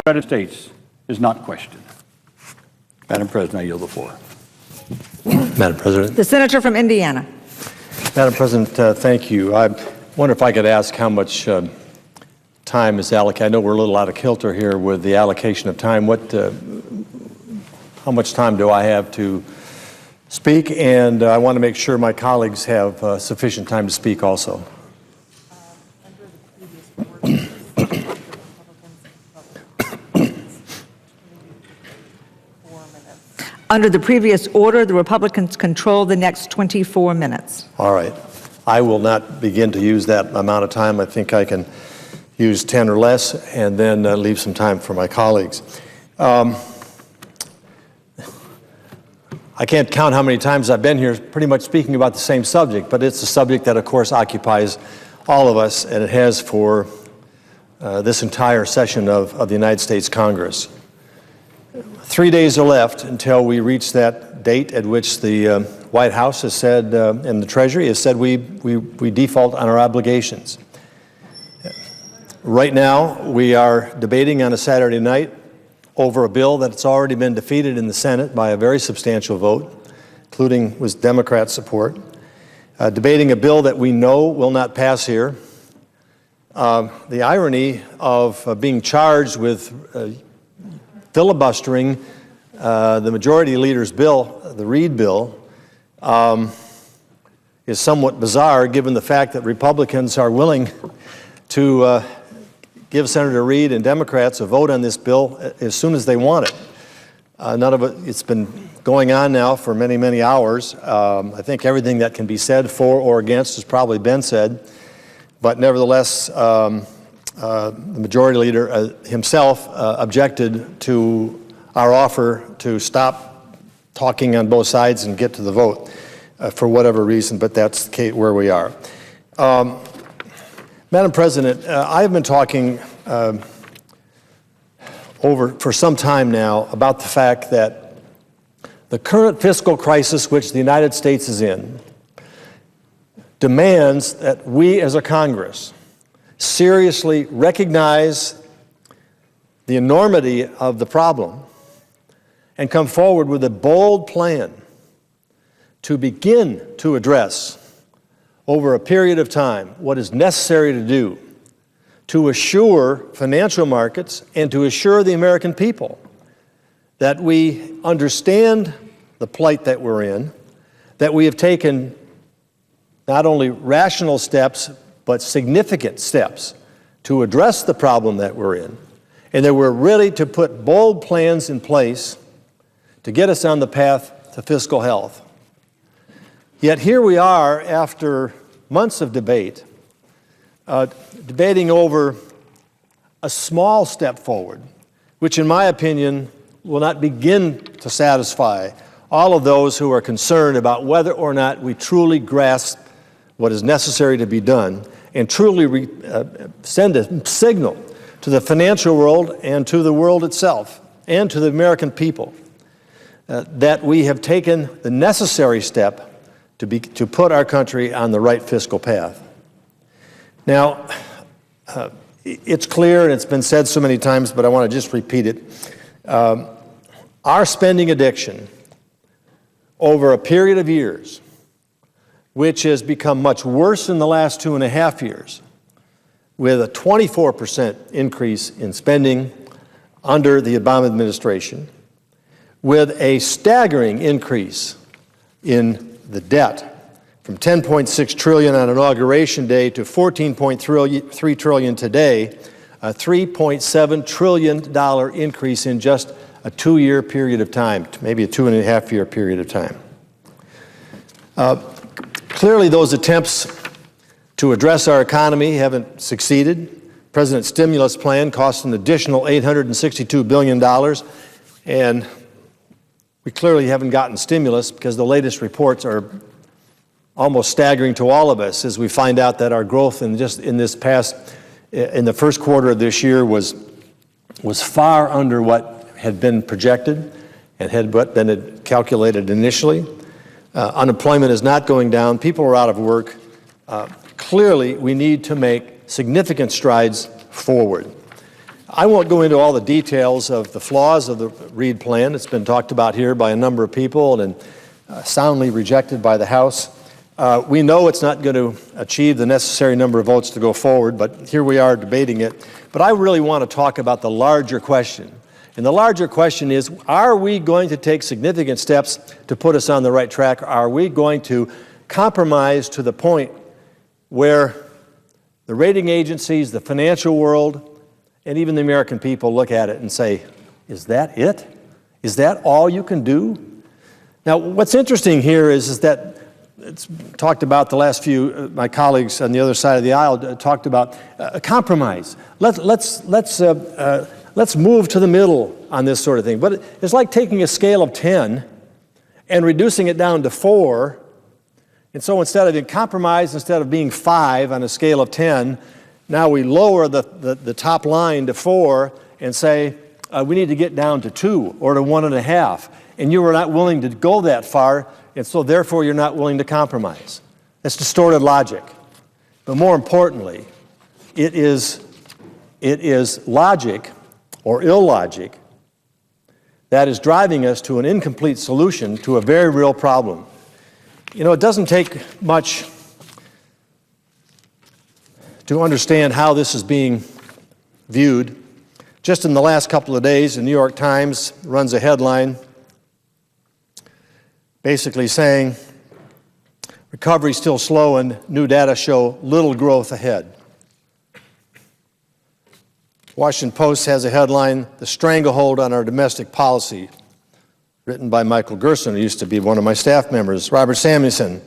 United States is not questioned. Madam President, I yield the floor. Madam President. The senator from Indiana. Madam President, thank you. I wonder if I could ask how much time is allocated. I know we're a little out of kilter here with the allocation of time. How much time do I have to speak? And I want to make sure my colleagues have sufficient time to speak also. Under the previous order, the Republicans control the next 24 minutes. All right. I will not begin to use that amount of time. I think I can use 10 or less and then leave some time for my colleagues. I can't count how many times I've been here pretty much speaking about the same subject, but it's a subject that, of course, occupies all of us, and it has for this entire session of the United States Congress. 3 days are left until we reach that date at which the White House has said, and the Treasury has said, we default on our obligations. Right now, we are debating on a Saturday night over a bill that's already been defeated in the Senate by a very substantial vote, including with Democrat support, debating a bill that we know will not pass here. The irony of being charged with filibustering the majority leader's bill, the Reid bill, is somewhat bizarre given the fact that Republicans are willing to give Senator Reid and Democrats a vote on this bill as soon as they want it. It's been going on now for many, many hours. I think everything that can be said for or against has probably been said, but nevertheless, the majority leader himself objected to our offer to stop talking on both sides and get to the vote for whatever reason, but that's where we are. Madam President, I've been talking for some time now about the fact that the current fiscal crisis which the United States is in demands that we as a Congress seriously recognize the enormity of the problem and come forward with a bold plan to begin to address over a period of time what is necessary to do to assure financial markets and to assure the American people that we understand the plight that we're in, that we have taken not only rational steps, but significant steps to address the problem that we're in, and that we're ready to put bold plans in place to get us on the path to fiscal health. Yet here we are after months of debate, debating over a small step forward, which in my opinion will not begin to satisfy all of those who are concerned about whether or not we truly grasp what is necessary to be done and truly send a signal to the financial world and to the world itself and to the American people that we have taken the necessary step to put our country on the right fiscal path. Now, it's clear, and it's been said so many times, but I want to just repeat it. Our spending addiction over a period of years, which has become much worse in the last 2.5 years, with a 24% increase in spending under the Obama administration, with a staggering increase in the debt from $10.6 trillion on Inauguration Day to $14.3 trillion today, a $3.7 trillion increase in just a 2-year period of time, maybe a 2.5-year period of time. Clearly, those attempts to address our economy haven't succeeded. President's stimulus plan cost an additional $862 billion, and we clearly haven't gotten stimulus because the latest reports are almost staggering to all of us as we find out that our growth in the first quarter of this year was far under what had been projected and had been calculated initially. Unemployment is not going down. People are out of work. Clearly, we need to make significant strides forward. I won't go into all the details of the flaws of the Reid plan. It's been talked about here by a number of people and soundly rejected by the House. We know it's not going to achieve the necessary number of votes to go forward, but here we are debating it. But I really want to talk about the larger question. And the larger question is, are we going to take significant steps to put us on the right track? Are we going to compromise to the point where the rating agencies, the financial world, and even the American people look at it and say, is that it? Is that all you can do? Now, what's interesting here is that it's talked about the last few, my colleagues on the other side of the aisle talked about a compromise. Let's move to the middle on this sort of thing. But it's like taking a scale of 10 and reducing it down to 4. And so instead of being compromised, instead of being 5 on a scale of 10, now we lower the top line to 4 and say we need to get down to 2 or to 1.5. And you were not willing to go that far, and so therefore you're not willing to compromise. That's distorted logic. But more importantly, it is logic or illogic that is driving us to an incomplete solution to a very real problem. You know, it doesn't take much to understand how this is being viewed. Just in the last couple of days, the New York Times runs a headline basically saying, recovery still slow and new data show little growth ahead. Washington Post has a headline, The Stranglehold on Our Domestic Policy, written by Michael Gerson, who used to be one of my staff members. Robert Samuelson,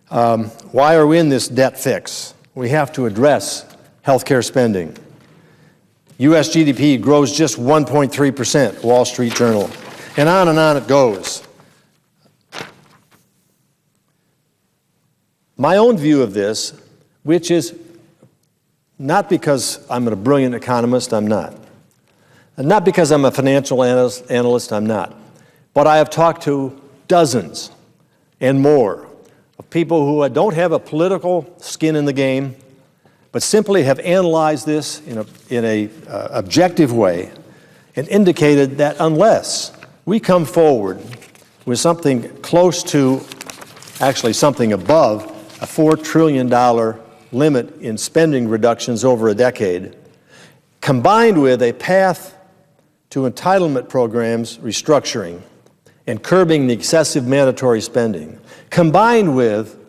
why are we in this debt fix? We have to address healthcare spending. U.S. GDP grows just 1.3%, Wall Street Journal. And on it goes. My own view of this, which is not because I'm a brilliant economist, I'm not. And not because I'm a financial analyst, I'm not. But I have talked to dozens and more of people who don't have a political skin in the game, but simply have analyzed this in a objective way and indicated that unless we come forward with something close to, actually something above, a $4 trillion limit in spending reductions over a decade, combined with a path to entitlement programs restructuring and curbing the excessive mandatory spending, combined with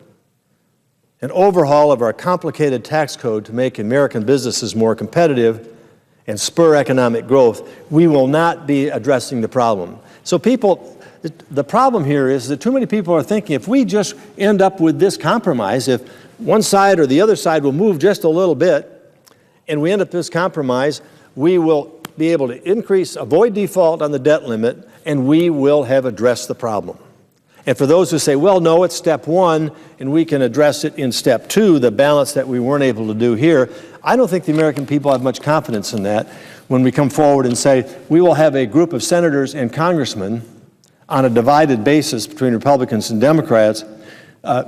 an overhaul of our complicated tax code to make American businesses more competitive and spur economic growth, we will not be addressing the problem. So the problem here is that too many people are thinking if we just end up with this compromise, if one side or the other side will move just a little bit and we end up with this compromise, we will be able to avoid default on the debt limit, and we will have addressed the problem. And for those who say, well, no, it's step 1, and we can address it in step 2, the balance that we weren't able to do here, I don't think the American people have much confidence in that when we come forward and say, we will have a group of senators and congressmen on a divided basis between Republicans and Democrats,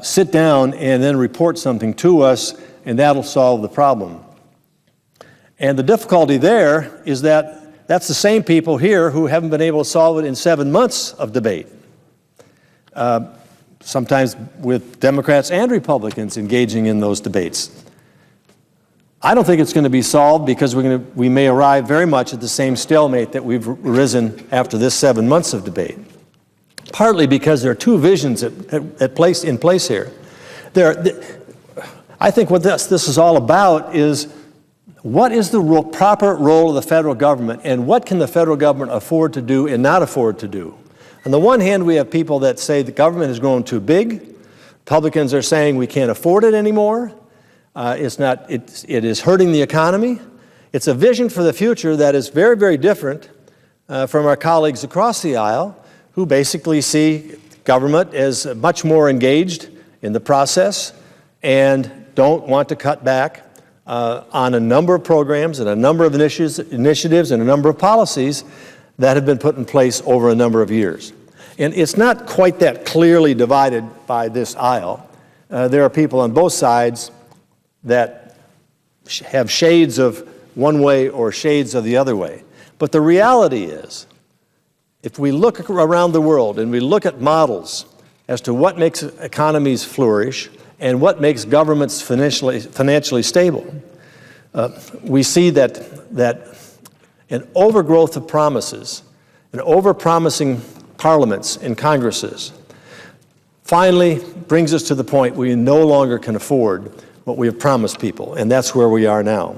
sit down and then report something to us, and that'll solve the problem. And the difficulty there is that that's the same people here who haven't been able to solve it in 7 months of debate. Sometimes with Democrats and Republicans engaging in those debates. I don't think it's going to be solved because we may arrive very much at the same stalemate that we've risen after this 7 months of debate. Partly because there are two visions in place here. I think what this is all about is what is the proper role of the federal government, and what can the federal government afford to do and not afford to do? On the one hand, we have people that say the government has grown too big. Republicans are saying we can't afford it anymore. It is hurting the economy. It's a vision for the future that is very, very different from our colleagues across the aisle, who basically see government as much more engaged in the process and don't want to cut back on a number of programs and a number of initiatives and a number of policies that have been put in place over a number of years. And it's not quite that clearly divided by this aisle. There are people on both sides that have shades of one way or shades of the other way. But the reality is, if we look around the world and we look at models as to what makes economies flourish and what makes governments financially stable, we see that an overgrowth of promises, an overpromising parliaments and congresses, finally brings us to the point where we no longer can afford what we have promised people, and that's where we are now.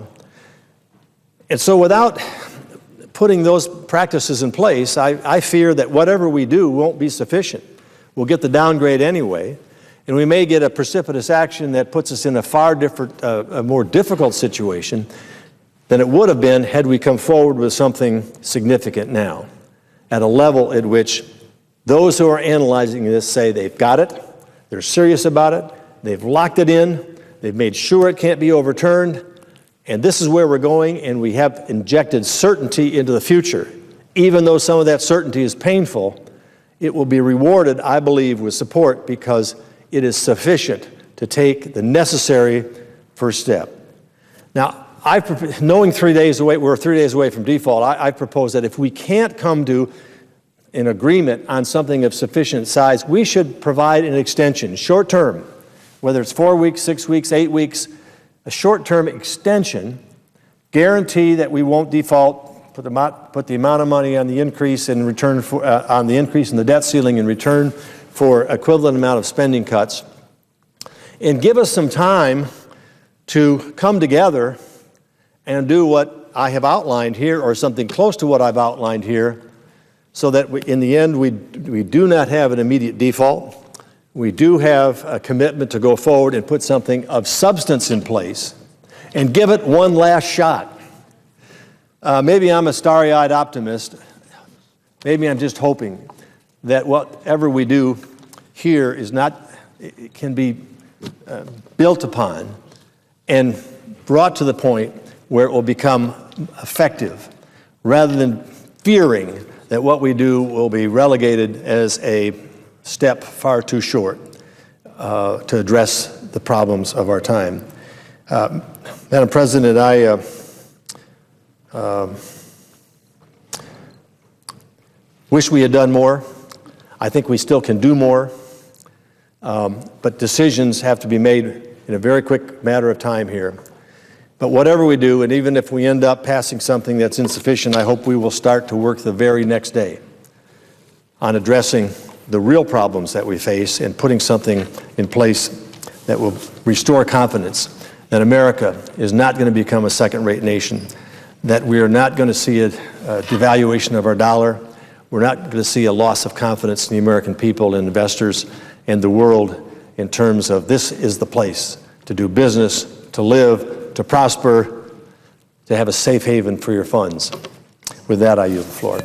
And so without putting those practices in place, I fear that whatever we do won't be sufficient. We'll get the downgrade anyway, and we may get a precipitous action that puts us in a far different, a more difficult situation than it would have been had we come forward with something significant now, at a level at which those who are analyzing this say they've got it, they're serious about it, they've locked it in, they've made sure it can't be overturned, and this is where we're going, and we have injected certainty into the future. Even though some of that certainty is painful, it will be rewarded, I believe, with support because it is sufficient to take the necessary first step. Now, knowing 3 days away, we're 3 days away from default, I propose that if we can't come to an agreement on something of sufficient size, we should provide an extension, short term, whether it's 4 weeks, 6 weeks, 8 weeks, a short-term extension, guarantee that we won't default, put the amount of money on the increase in return for, on the increase in the debt ceiling in return for equivalent amount of spending cuts, and give us some time to come together and do what I have outlined here, or something close to what I've outlined here, so that in the end we do not have an immediate default. We do have a commitment to go forward and put something of substance in place and give it one last shot. Maybe I'm a starry-eyed optimist. Maybe I'm just hoping that whatever we do here can be built upon and brought to the point where it will become effective, rather than fearing that what we do will be relegated as a step far too short to address the problems of our time. Madam President, I wish we had done more. I think we still can do more, but decisions have to be made in a very quick matter of time here. But whatever we do, and even if we end up passing something that's insufficient, I hope we will start to work the very next day on addressing the real problems that we face and putting something in place that will restore confidence that America is not going to become a second-rate nation, that we are not going to see a devaluation of our dollar, we're not going to see a loss of confidence in the American people and investors and the world in terms of this is the place to do business, to live, to prosper, to have a safe haven for your funds. With that, I yield the floor.